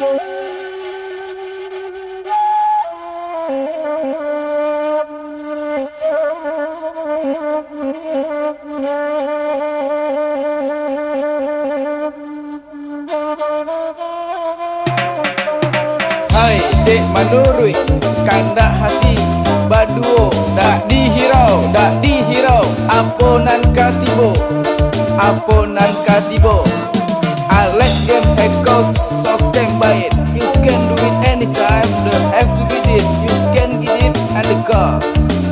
Hai dek manurui kandak hati baduo dak dihirau aponan katibo Alex game hekos sokeng bait. You can do it anytime, don't have to beat it. You can get it and the car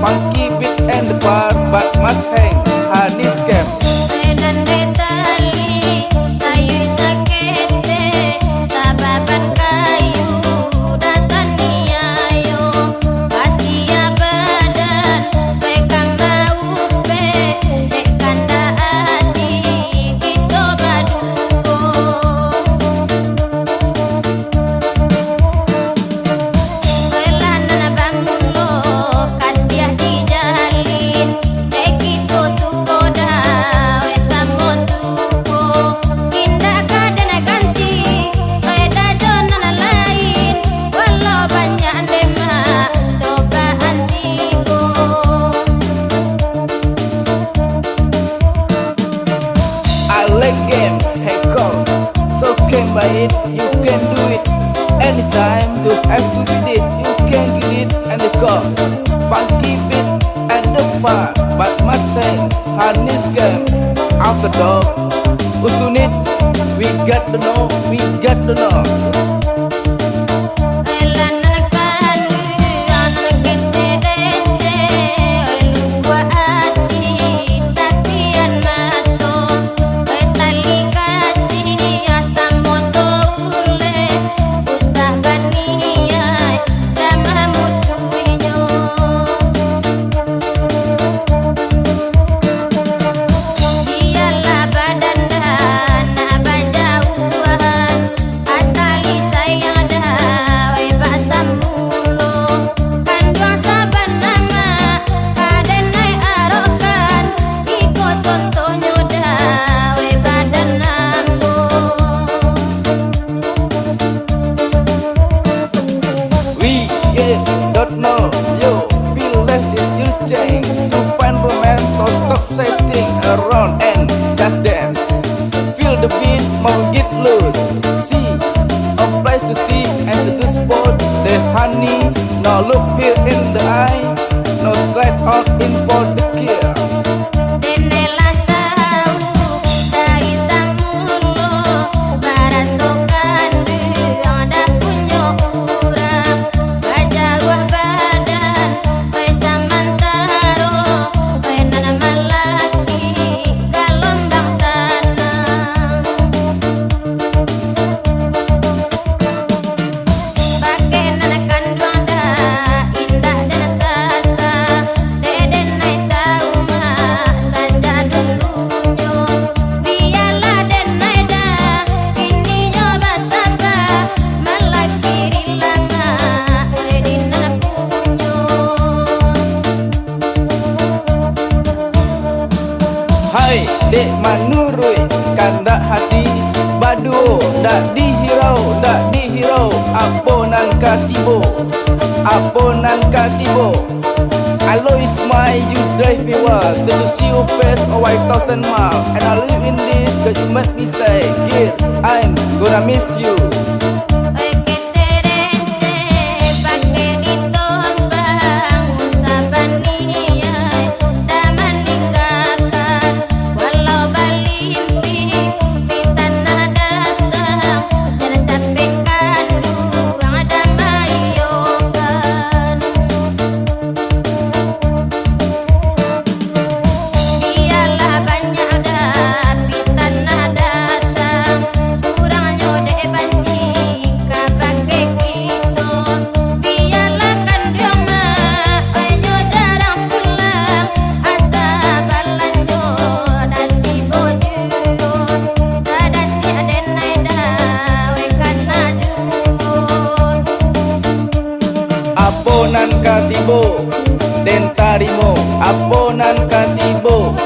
funky beat and the bar, but must hang Hanis game. Game hekol sokeng bait. You can do it anytime, don't have to beat it. You can get it and the car funky beat and the bar, but must sing Hanis game out the door. Usunit, we got to know. Don't know, you feel that you change to find romance, so stop setting around and just dance. Feel the beat, mau get loose. See a place to see and to spot the honey. Now look here in the eye, no slide out in for the kill. Hai dek manurui kandak hati baduo dak dihirau aponan katibo Alois smile, you drive me wild. To see your face a 1,000 miles, and I live in this cause you make me say, yeah, I'm gonna miss you. Aponan katibo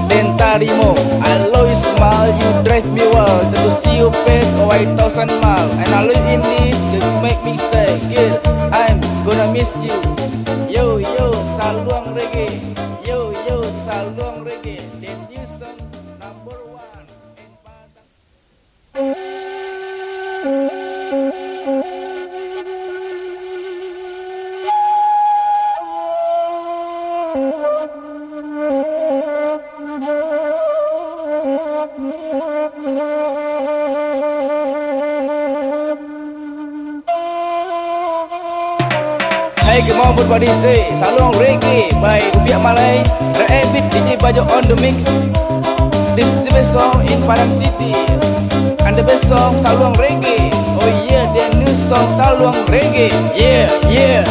den tarimo Alois smile, you drive me wild, just to see your face a 1,000 miles. And I live in this, just make me say, girl, I'm gonna miss you. Yo, yo, Saluang Reggae. Yo, yo, Saluang Reggae. The new song #1 in Padang. Hey, come on everybody say Saluang Reggae by Rupiah Malay, Rabbit DJ Bajo on the mix. This is the best song in Padang City, and the best song Saluang Reggae. Oh yeah, the new song Saluang Reggae. Yeah, yeah.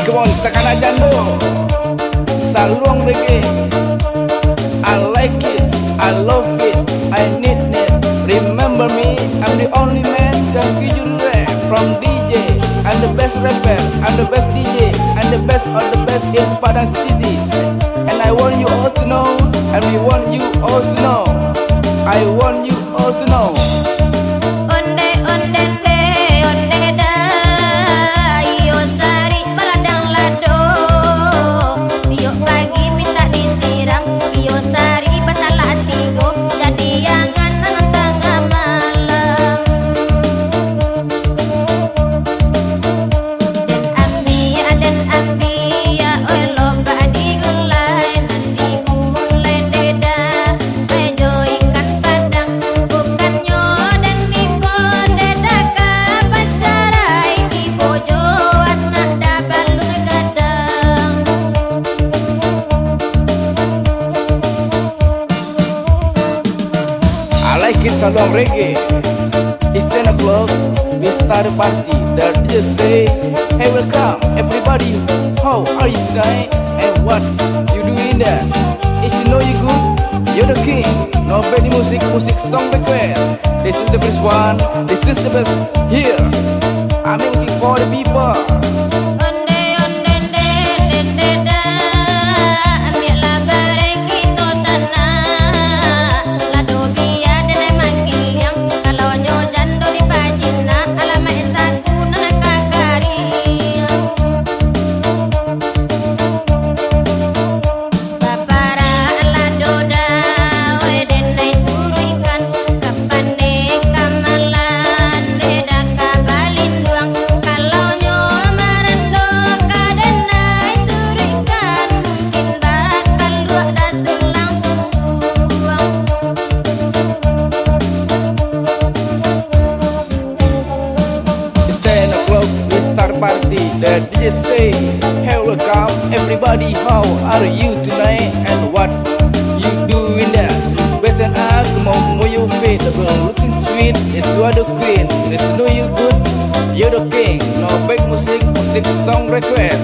Come on, Takana Jando, Saluang Reggae. I like it, I love it, I need it. Remember me, I'm the only man can give you rap from DJ. I'm the best rapper, I'm the best DJ, I'm the best of the best in Padang City. And I want you all to know, and we want you all to know. I want you all to know. Saluang Reggae. It's 10 o'clock, we start the party. The DJ say, hey welcome everybody, how are you tonight? And what you doing there? If you know you good, you're the king. No bad music song request. This is the best one, this is the best here. I'm music for the people. Party, the DJ say, hey welcome everybody, how are you tonight? And what you doing there? Better ask mom where you fit, looking sweet, yes you are the queen. Yes know you good, you're the king. No bad music song request.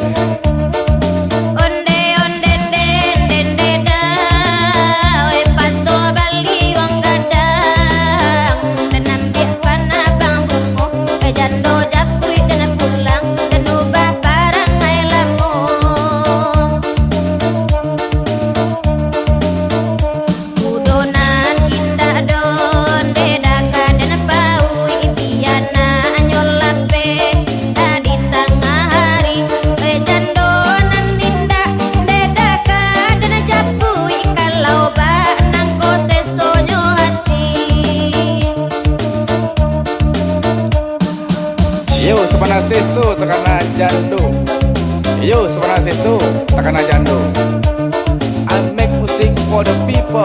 Yo, Sabana Seso, Takana Jando. Yo, Sabana Seso, Takana Jando. I make music for the people,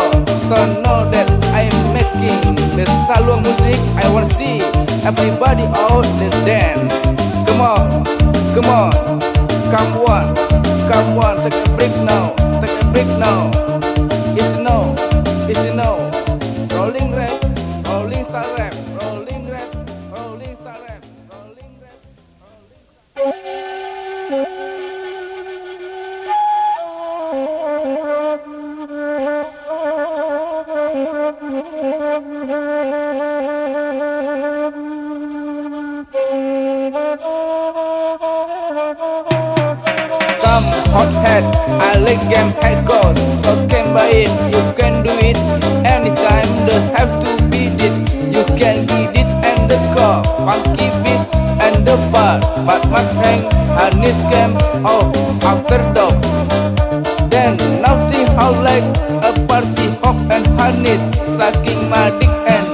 so know that I make rocking the Saluang music. I wanna see everybody out the dance. Come on, come on, come on, take a break now, take a break now. It's no, it's no. Rolling rap, rolling star rap, rolling rap, rolling star rap, rolling rap, Some hothead, I like game head goes. So can buy it, you can do it anytime. Don't have to beat it. You can beat it and the car, funky beat and the bar. But must hang harness game off after dog. Then nothing how like a party hop and harness, sucking my dick and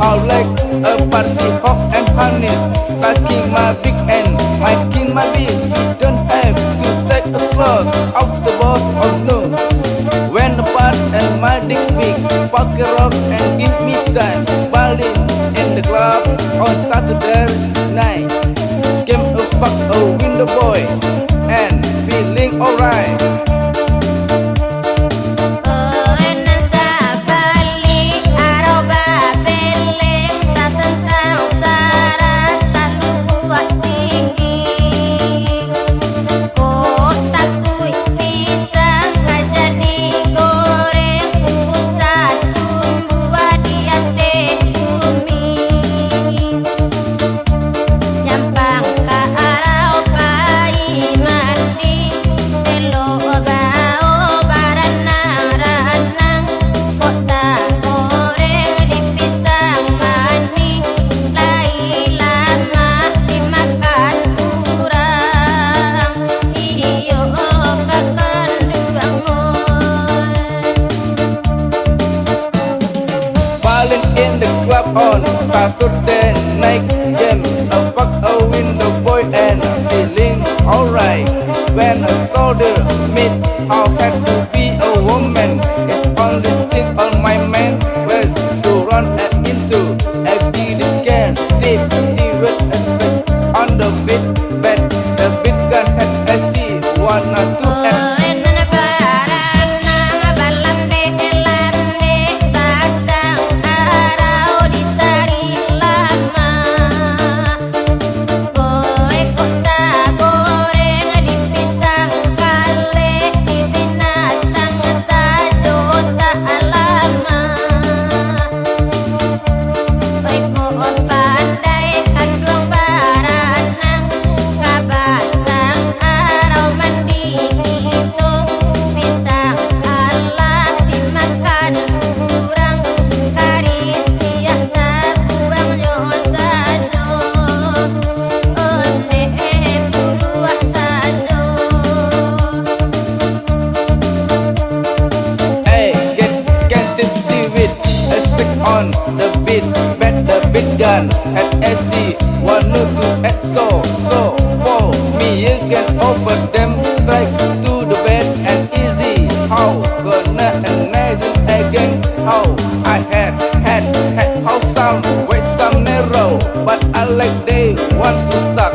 how like a party hop and harness, sucking my big end, making my beat. Don't have to take a slot out the boss or no. When the part and my dick big, fuck it rock and give me time. Balling in the club on Saturday night. Came a fuck a window boy and feeling alright. On Saturday night game, I fuck a window boy and feeling alright. When a soldier meet how had to be a woman, it's only thing on my mind was to run into every can deep with a stick on the beat, but the beat gun had a C, 1 or 2 and on the beat, bet the beat gun at SC, 1 2 at so for me you can over them, strike to the bed and easy. How gonna imagine again how I had how some with some narrow, but I like they want to suck.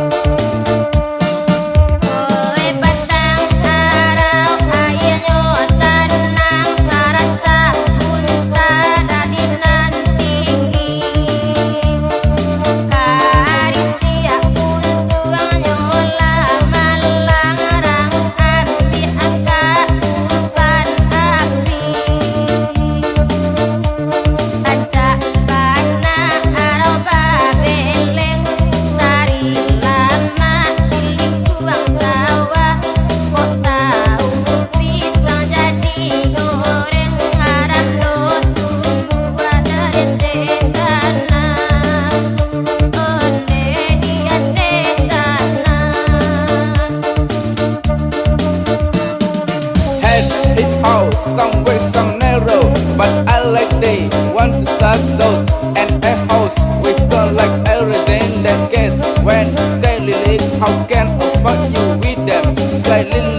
In that case, when Sky Lily, how can I fuck you with them? Sky Lily